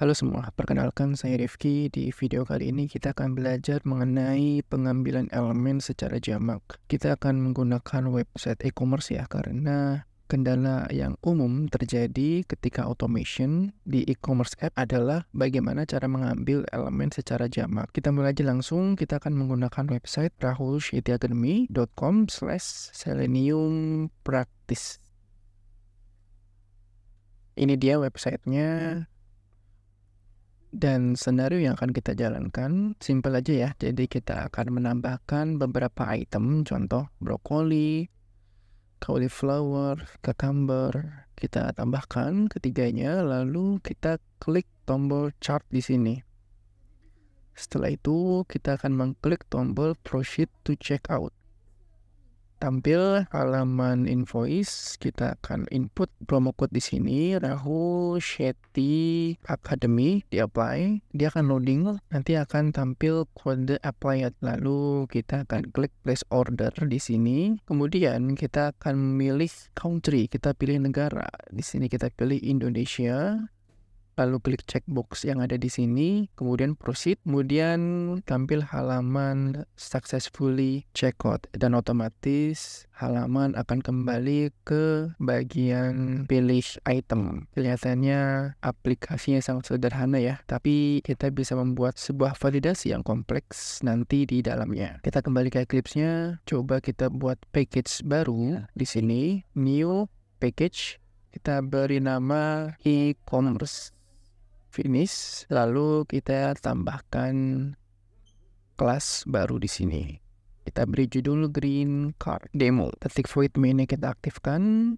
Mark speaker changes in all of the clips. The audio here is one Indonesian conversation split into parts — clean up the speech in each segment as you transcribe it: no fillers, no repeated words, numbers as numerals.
Speaker 1: Halo semua, perkenalkan saya Rifki. Di video kali ini kita akan belajar mengenai pengambilan elemen secara jamak. Kita akan menggunakan website e-commerce ya, karena kendala yang umum terjadi ketika automation di e-commerce app adalah bagaimana cara mengambil elemen secara jamak. Kita mulai aja langsung, kita akan menggunakan website rahulshetiacademy.com/selenium practice. Ini dia websitenya. Dan skenario yang akan kita jalankan simpel aja ya. Jadi kita akan menambahkan beberapa item, contoh brokoli, cauliflower, cucumber. Kita tambahkan ketiganya, lalu kita klik tombol chart di sini. Setelah itu kita akan mengklik tombol proceed to checkout. Tampil halaman invoice, kita akan input promo code di sini, Rahul Shetty Academy, di apply. Dia akan loading, nanti akan tampil kode applied. Lalu kita akan klik place order di sini. Kemudian kita akan memilih country, kita pilih negara. Di sini kita pilih Indonesia. Lalu klik checkbox yang ada di sini, kemudian proceed, kemudian tampil halaman successfully checkout, dan otomatis halaman akan kembali ke bagian pilih item. Kelihatannya aplikasinya sangat sederhana ya, tapi kita bisa membuat sebuah validasi yang kompleks nanti di dalamnya. Kita kembali ke Eclipse-nya, coba kita buat package baru di sini, new package. Kita beri nama e-commerce. Finish, lalu kita tambahkan kelas baru di sini. Kita beri judul green card demo. Ketik void main kita aktifkan.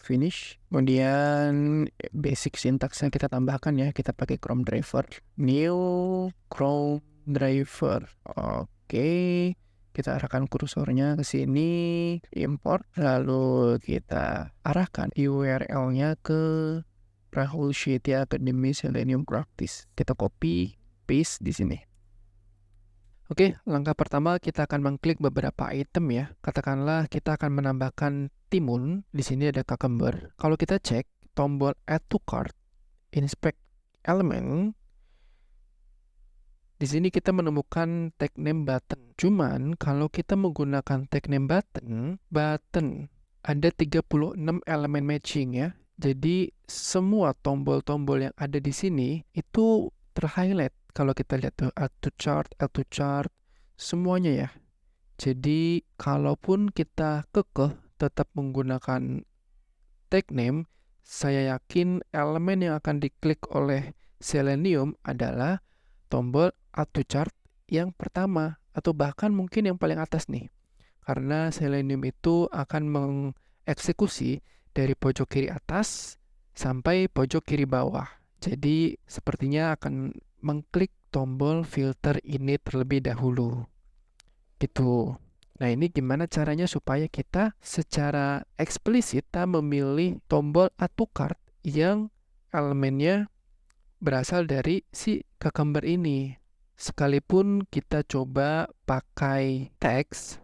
Speaker 1: Finish. Kemudian basic syntaxnya kita tambahkan ya. Kita pakai Chrome driver. New Chrome driver. Oke. Kita arahkan kursornya ke sini, import, lalu kita arahkan URL-nya ke Rahul Shetty Academy Selenium Practice. Kita copy, paste di sini. Oke, langkah pertama kita akan mengklik beberapa item ya. Katakanlah kita akan menambahkan timun. Di sini ada cucumber. Kalau kita cek tombol add to cart, inspect element, di sini kita menemukan tag name button. Cuman kalau kita menggunakan tag name button ada 36 elemen matching ya. Jadi semua tombol-tombol yang ada di sini itu terhighlight. Kalau kita lihat tuh add to chart, semuanya ya. Jadi kalaupun kita kekeh tetap menggunakan tag name, saya yakin elemen yang akan diklik oleh Selenium adalah tombol add to chart yang pertama atau bahkan mungkin yang paling atas nih. Karena Selenium itu akan mengeksekusi dari pojok kiri atas sampai pojok kiri bawah. Jadi sepertinya akan mengklik tombol filter ini terlebih dahulu. Gitu. Nah, ini gimana caranya supaya kita secara eksplisit memilih tombol add to cart yang elemennya berasal dari si cucumber ini. Sekalipun kita coba pakai teks,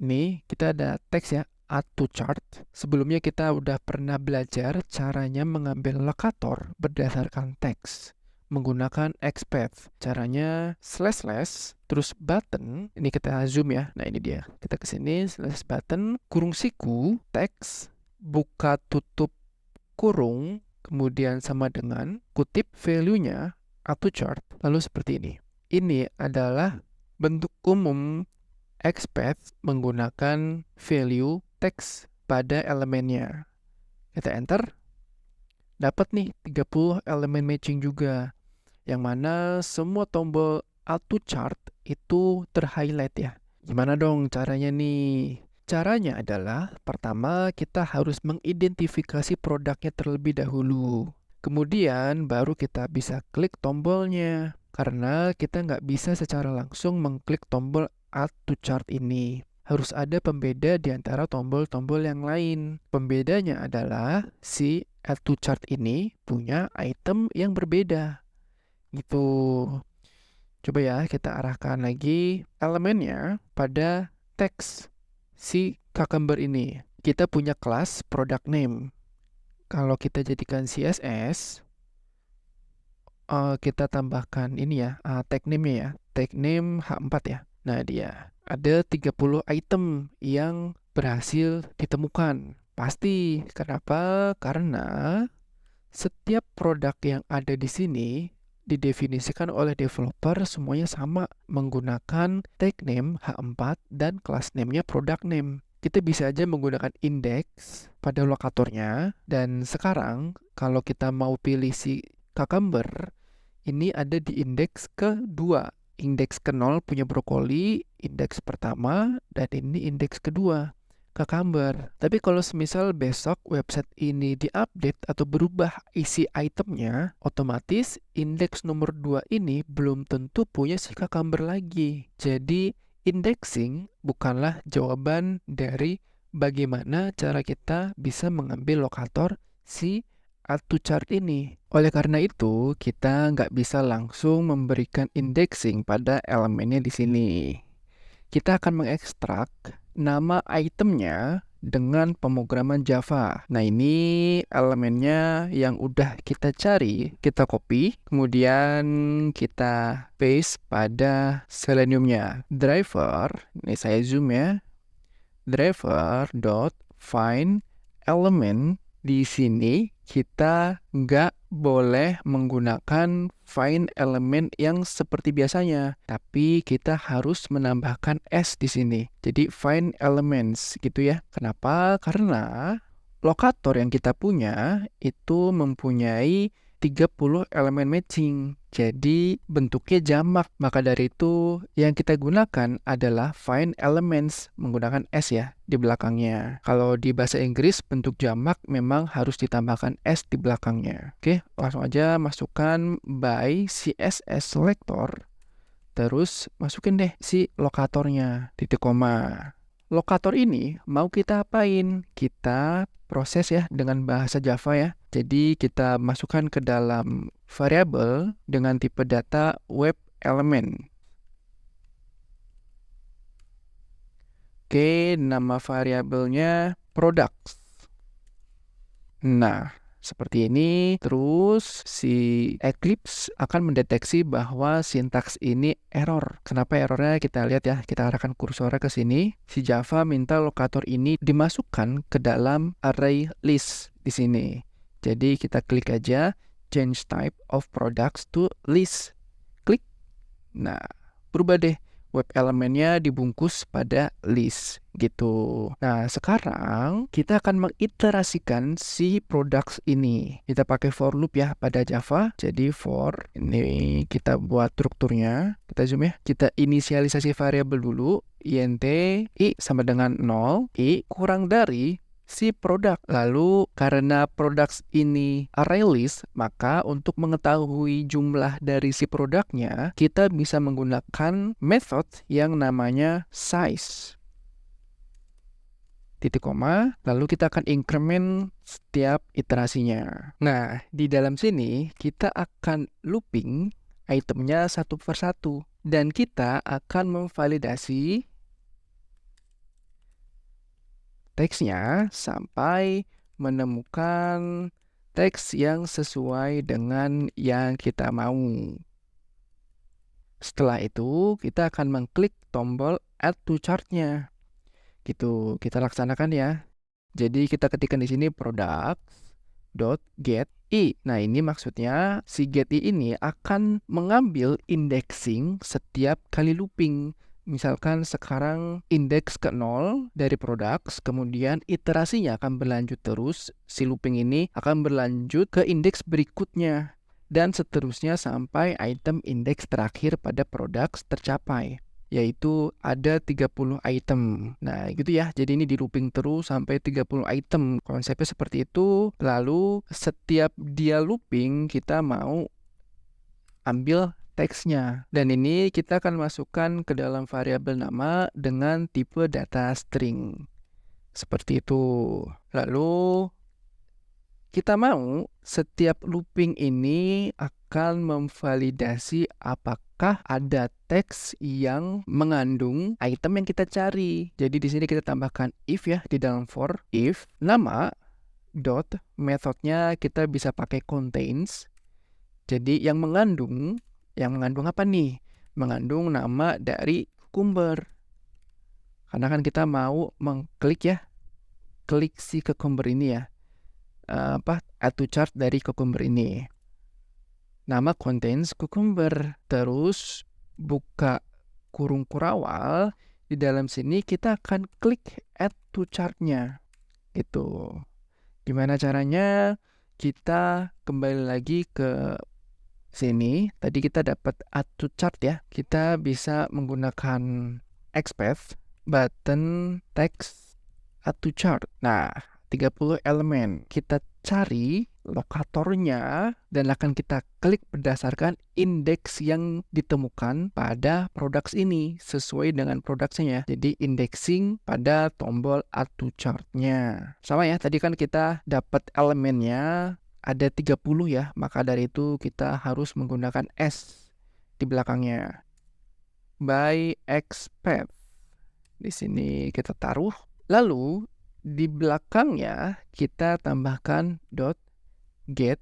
Speaker 1: nih kita ada teks ya, add to chart. Sebelumnya kita udah pernah belajar caranya mengambil lokator berdasarkan teks menggunakan XPath. Caranya slash terus button. Ini kita zoom ya. Nah, ini dia. Kita ke sini slash button, kurung siku, teks, buka tutup kurung, kemudian sama dengan kutip value-nya add to chart. Lalu seperti ini. Ini adalah bentuk umum XPath menggunakan value teks pada elemennya. Kita enter, dapat nih 30 elemen matching juga, yang mana semua tombol add to chart itu terhighlight ya. Gimana dong caranya nih? Caranya adalah pertama kita harus mengidentifikasi produknya terlebih dahulu. Kemudian baru kita bisa klik tombolnya. Karena kita nggak bisa secara langsung mengklik tombol add to chart ini. Harus ada pembeda di antara tombol-tombol yang lain. Pembedanya adalah si add to chart ini punya item yang berbeda. Gitu. Coba ya kita arahkan lagi elemennya pada teks si cucumber ini. Kita punya kelas product name. Kalau kita jadikan CSS, kita tambahkan ini ya, tag name-nya ya, tag name H4 ya. Nah, dia ada 30 item yang berhasil ditemukan. Pasti, kenapa? Karena setiap produk yang ada di sini didefinisikan oleh developer semuanya sama menggunakan tag name H4 dan class name-nya product name. Kita bisa aja menggunakan index pada lokatornya, dan sekarang kalau kita mau pilih si cucumber, ini ada di indeks kedua. Indeks ke-0 punya brokoli, indeks pertama, dan ini indeks kedua, cucumber. Tapi kalau semisal besok website ini diupdate atau berubah isi itemnya, otomatis indeks nomor 2 ini belum tentu punya si cucumber lagi. Jadi, indexing bukanlah jawaban dari bagaimana cara kita bisa mengambil lokator si add to chart ini. Oleh karena itu, kita nggak bisa langsung memberikan indexing pada elemennya di sini. Kita akan mengekstrak nama itemnya dengan pemrograman Java. Nah, ini elemennya yang udah kita cari, kita copy, kemudian kita paste pada Selenium-nya. Driver, ini saya zoom ya. Driver.find element. Di sini kita nggak boleh menggunakan find element yang seperti biasanya, tapi kita harus menambahkan s di sini. Jadi find elements gitu ya. Kenapa? Karena lokator yang kita punya itu mempunyai 30 elemen matching. Jadi bentuknya jamak. Maka dari itu yang kita gunakan adalah find elements menggunakan s ya di belakangnya. Kalau di bahasa Inggris bentuk jamak memang harus ditambahkan s di belakangnya. Oke, langsung aja masukkan by CSS selector. Terus masukin deh si lokatornya, titik koma. Lokator ini mau kita apain? Kita proses ya dengan bahasa Java ya. Jadi kita masukkan ke dalam variabel dengan tipe data web element. Oke, nama variabelnya products. Nah, seperti ini. Terus si Eclipse akan mendeteksi bahwa sintaks ini error. Kenapa errornya? Kita lihat ya, kita arahkan kursornya ke sini. Si Java minta lokator ini dimasukkan ke dalam array list di sini. Jadi kita klik aja change type of products to list. Klik. Nah, berubah deh. Web elemennya dibungkus pada list gitu. Nah, sekarang kita akan mengiterasikan si products ini. Kita pakai for loop ya pada Java. Jadi for, ini kita buat strukturnya. Kita zoom ya. Kita inisialisasi variabel dulu. int i sama dengan 0, i kurang dari si produk. Lalu karena products ini array list, maka untuk mengetahui jumlah dari si produknya, kita bisa menggunakan method yang namanya size. Titik koma, lalu kita akan increment setiap iterasinya. Nah, di dalam sini kita akan looping itemnya satu per satu. Dan kita akan memvalidasi teksnya sampai menemukan teks yang sesuai dengan yang kita mau. Setelah itu, kita akan mengklik tombol add to chart-nya. Gitu, kita laksanakan ya. Jadi kita ketikkan di sini products.get i. Nah, ini maksudnya si get i ini akan mengambil indexing setiap kali looping. Misalkan sekarang indeks ke-0 dari products, kemudian iterasinya akan berlanjut terus. Si looping ini akan berlanjut ke indeks berikutnya. Dan seterusnya sampai item indeks terakhir pada products tercapai. Yaitu ada 30 item. Nah, gitu ya. Jadi ini di looping terus sampai 30 item. Konsepnya seperti itu. Lalu setiap dia looping, kita mau ambil teksnya. Dan ini kita akan masukkan ke dalam variabel nama dengan tipe data string. Seperti itu. Lalu kita mau setiap looping ini akan memvalidasi apakah ada teks yang mengandung item yang kita cari. Jadi di sini kita tambahkan if ya di dalam for. If nama dot methodnya kita bisa pakai contains. Jadi yang mengandung apa nih? Mengandung nama dari cucumber. Karena kan kita mau mengklik ya, klik si cucumber ini ya. Add to chart dari cucumber ini. Nama contains cucumber. Terus buka kurung kurawal. Di dalam sini kita akan klik add to chart-nya. Gitu. Gimana caranya? Kita kembali lagi ke sini. Tadi kita dapat add to chart ya. Kita bisa menggunakan XPath, button, text, add to chart. Nah, 30 elemen. Kita cari lokatornya dan akan kita klik berdasarkan indeks yang ditemukan pada products ini sesuai dengan productsnya. Jadi indexing pada tombol add to chart-nya. Sama ya, tadi kan kita dapat elemennya ada 30 ya, maka dari itu kita harus menggunakan S di belakangnya. By XPath. Di sini kita taruh. Lalu di belakangnya kita tambahkan .get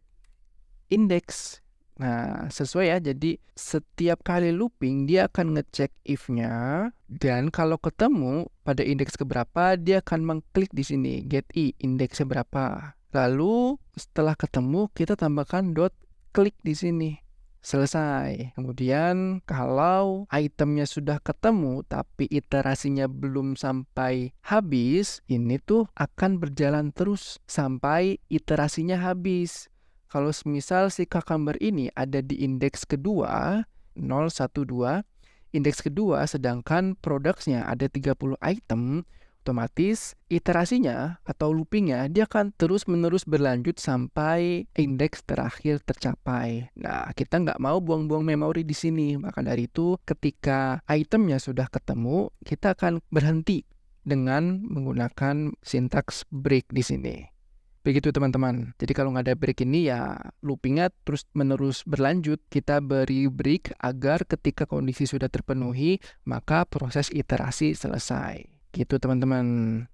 Speaker 1: index. Nah, sesuai ya. Jadi setiap kali looping dia akan ngecek if-nya dan kalau ketemu pada indeks keberapa dia akan mengklik di sini get i indeksnya berapa. Lalu setelah ketemu kita tambahkan .klik di sini. Selesai. Kemudian kalau itemnya sudah ketemu tapi iterasinya belum sampai habis, ini tuh akan berjalan terus sampai iterasinya habis. Kalau semisal si cucumber ini ada di indeks kedua, 012, indeks kedua sedangkan productsnya ada 30 item, otomatis iterasinya atau loopingnya dia akan terus-menerus berlanjut sampai indeks terakhir tercapai. Nah, kita nggak mau buang-buang memori di sini. Maka dari itu, ketika itemnya sudah ketemu, kita akan berhenti dengan menggunakan sintaks break di sini. Begitu teman-teman. Jadi kalau nggak ada break ini ya loopingnya terus-menerus berlanjut. Kita beri break agar ketika kondisi sudah terpenuhi, maka proses iterasi selesai. Gitu teman-teman.